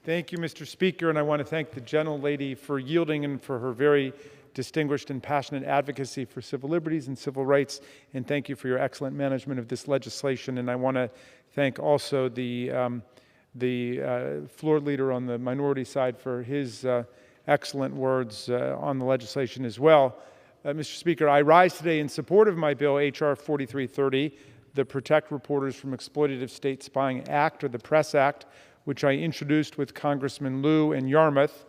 Thank you, Mr. Speaker, and I want to thank the gentlelady for yielding and for her very distinguished and passionate advocacy for civil liberties and civil rights, and thank you for your excellent management of this legislation. And I want to thank also the floor leader on the minority side for his excellent words on the legislation as well. Mr. Speaker, I rise today in support of my bill, H.R. 4330, the Protect Reporters from Exploitative State Spying Act, or the PRESS Act, which I introduced with Congressman Lieu and Yarmouth.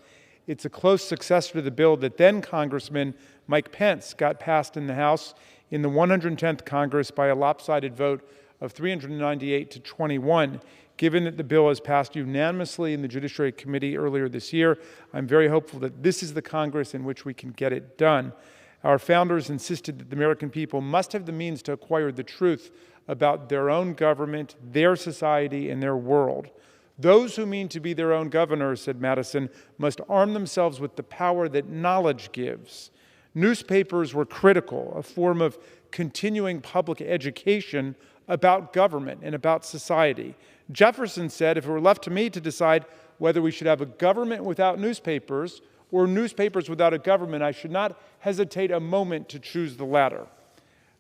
It's a close successor to the bill that then Congressman Mike Pence got passed in the House in the 110th Congress by a lopsided vote of 398 to 21. Given that the bill has passed unanimously in the Judiciary Committee earlier this year, I'm very hopeful that this is the Congress in which we can get it done. Our founders insisted that the American people must have the means to acquire the truth about their own government, their society, and their world. Those who mean to be their own governors, said Madison, must arm themselves with the power that knowledge gives. Newspapers were critical, a form of continuing public education about government and about society. Jefferson said, if it were left to me to decide whether we should have a government without newspapers or newspapers without a government, I should not hesitate a moment to choose the latter.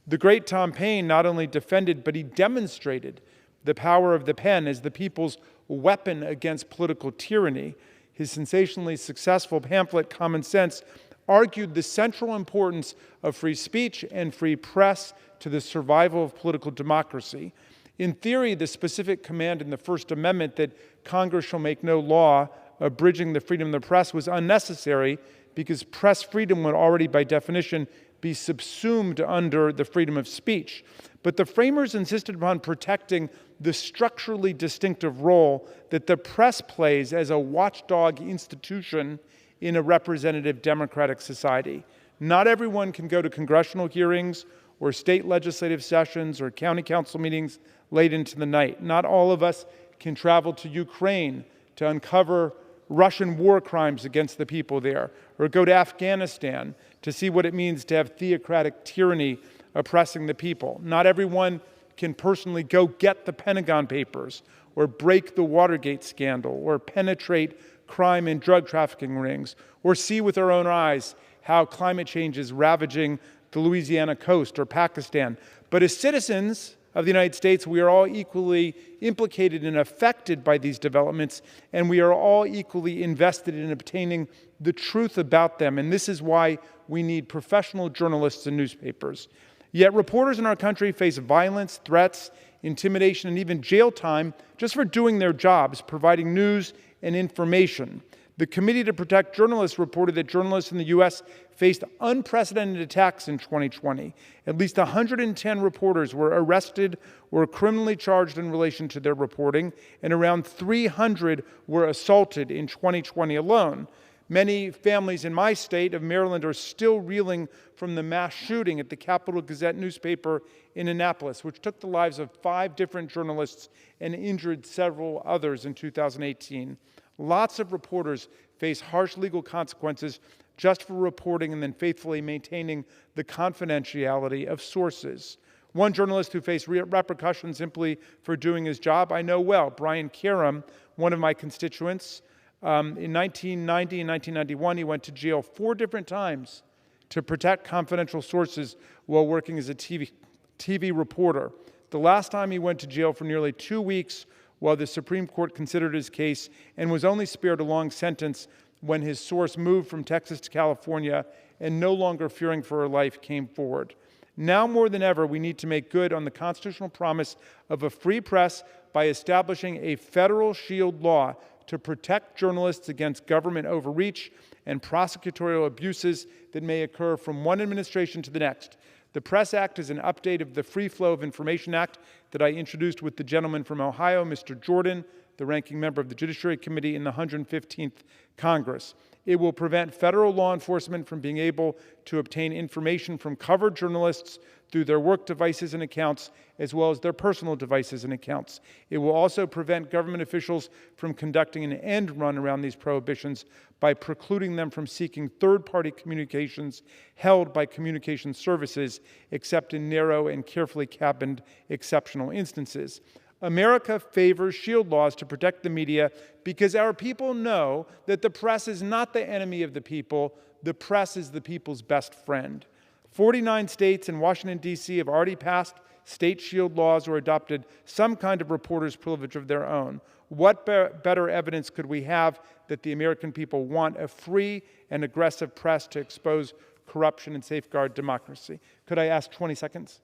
The great Tom Paine not only defended, but he demonstrated the power of the pen as the people's weapon against political tyranny. His sensationally successful pamphlet, Common Sense, argued the central importance of free speech and free press to the survival of political democracy. In theory, the specific command in the First Amendment that Congress shall make no law abridging the freedom of the press was unnecessary because press freedom would already, by definition, be subsumed under the freedom of speech. But the framers insisted upon protecting the structurally distinctive role that the press plays as a watchdog institution in a representative democratic society. Not everyone can go to congressional hearings or state legislative sessions or county council meetings late into the night. Not all of us can travel to Ukraine to uncover Russian war crimes against the people there, or go to Afghanistan to see what it means to have theocratic tyranny oppressing the people. Not everyone can personally go get the Pentagon Papers, or break the Watergate scandal, or penetrate crime and drug trafficking rings, or see with our own eyes how climate change is ravaging the Louisiana coast or Pakistan. But as citizens of the United States, we are all equally implicated and affected by these developments, and we are all equally invested in obtaining the truth about them. And this is why we need professional journalists and newspapers. Yet reporters in our country face violence, threats, intimidation, and even jail time just for doing their jobs, providing news and information. The Committee to Protect Journalists reported that journalists in the U.S. faced unprecedented attacks in 2020. At least 110 reporters were arrested or criminally charged in relation to their reporting, and around 300 were assaulted in 2020 alone. Many families in my state of Maryland are still reeling from the mass shooting at the Capital Gazette newspaper in Annapolis, which took the lives of 5 different journalists and injured several others in 2018. Lots of reporters face harsh legal consequences just for reporting and then faithfully maintaining the confidentiality of sources. One journalist who faced repercussions simply for doing his job I know well, Brian Karem, one of my constituents. In 1990 and 1991, he went to jail 4 different times to protect confidential sources while working as a TV reporter. The last time he went to jail for nearly 2 weeks while the Supreme Court considered his case, and was only spared a long sentence when his source moved from Texas to California and, no longer fearing for her life, came forward. Now more than ever, we need to make good on the constitutional promise of a free press by establishing a federal shield law to protect journalists against government overreach and prosecutorial abuses that may occur from one administration to the next. The Press Act is an update of the Free Flow of Information Act that I introduced with the gentleman from Ohio, Mr. Jordan, the ranking member of the Judiciary Committee in the 115th Congress. It will prevent federal law enforcement from being able to obtain information from covered journalists through their work devices and accounts, as well as their personal devices and accounts. It will also prevent government officials from conducting an end run around these prohibitions by precluding them from seeking third-party communications held by communication services, except in narrow and carefully cabined exceptional instances. America favors shield laws to protect the media because our people know that the press is not the enemy of the people. The press is the people's best friend. 49 states and Washington, D.C. have already passed state shield laws or adopted some kind of reporter's privilege of their own. What better evidence could we have that the American people want a free and aggressive press to expose corruption and safeguard democracy? Could I ask 20 seconds?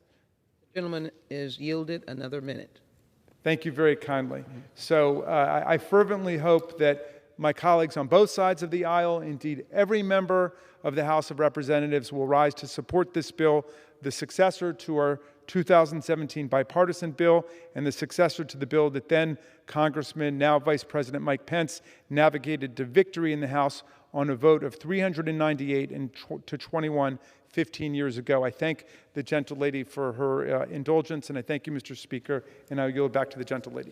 The gentleman is yielded another minute. Thank you very kindly. So I fervently hope that my colleagues on both sides of the aisle, indeed every member of the House of Representatives, will rise to support this bill, the successor to our 2017 bipartisan bill, and the successor to the bill that then Congressman, now Vice President Mike Pence, navigated to victory in the House on a vote of 398 to 21 15 years ago. I thank the gentlelady for her indulgence, and I thank you, Mr. Speaker, and I'll yield back to the gentlelady.